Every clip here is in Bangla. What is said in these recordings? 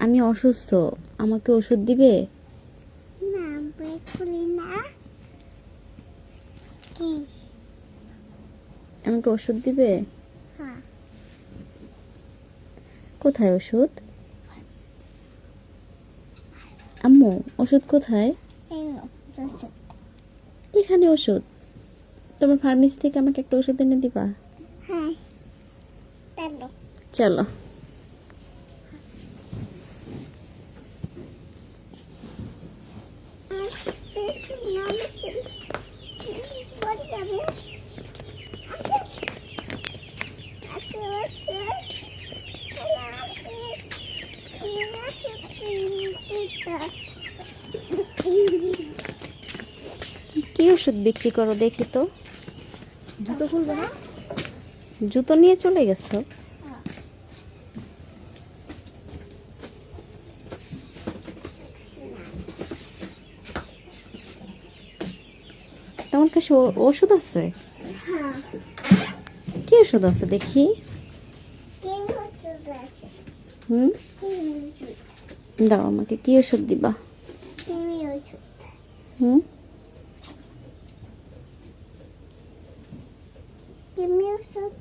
আমি অসুস্থ, আমাকে ওষুধ দিবে? না ব্রেক খুলি না কি আমাকে ওষুধ দিবে? হ্যাঁ কোথায় ওষুধ? আম্মু ওষুধ কোথায়? এই নাও ওষুধ। এখানে ওষুধ। তোমার ফার্মেসি থেকে আমাকে একটা ওষুধ এনে দিবা? হ্যাঁ চলো চলো। কি ওষুধ বিক্রি করো দেখি তো? জুতো খুলবে না? জুতো নিয়ে চলে গেছো? তোমার কাছে ওষুধ আছে? হ্যাঁ কি ওষুধ আছে দেখি? কেন ওষুধ আছে? হুম, কেন ওষুধ? দাও আমাকে, কি ওষুধ দিবা? কেন ওষুধ? হুম, কেন ওষুধ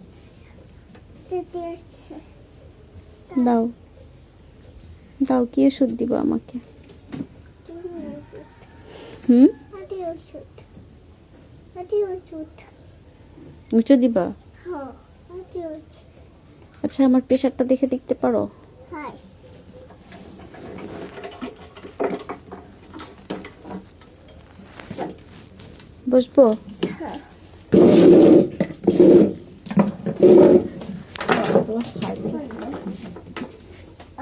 দিতে আসছে? দাও দাও, কি ওষুধ দিবা আমাকে? কেন ওষুধ? হুম, আদি ওষুধ আদি ওষুধ। ওটা দিবা? হ্যাঁ আদি ওষুধ। আচ্ছা, আমার প্রেশারটা দেখে দেখতে পারো? হ্যাঁ বসবো? হ্যাঁ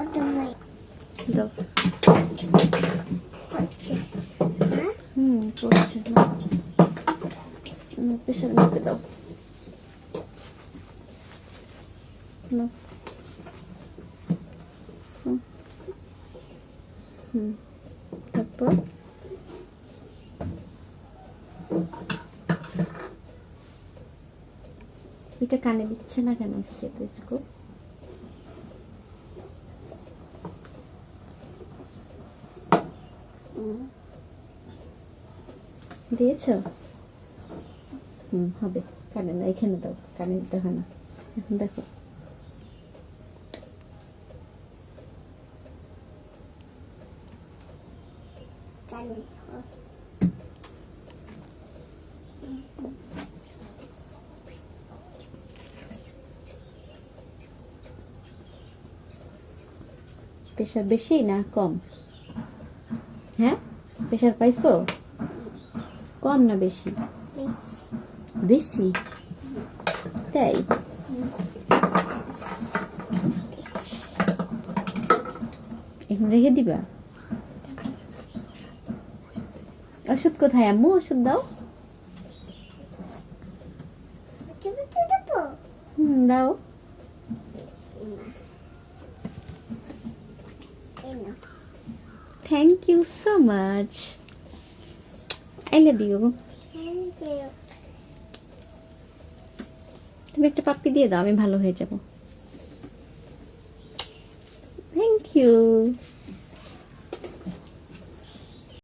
অতমই দাও। হচ্ছে হ্যাঁ পড়ছে না। প্রেশার মেপে দাও। নাও। তারপর এটা কানে দিচ্ছে না কেন? স্টেথোস্কোপ দিয়েছো? হবে। কানে না, এখানে দাও, কানে দিতে হয় না। এখন দেখো। কানে প্রেশার বেশি না কম? হ্যাঁ, প্রেশার পাইছো? কম না বেশি? বেশি? তাই? এখন রেখে দিবা? ওষুধ কোথায় আম্মু? ওষুধ দাও। বুঝতে দেবো দাও। এই নাও thank you so much. I love you. তুমি একটা পাপ্পি দিয়ে দাও, আমি ভালো হয়ে যাব। Thank you.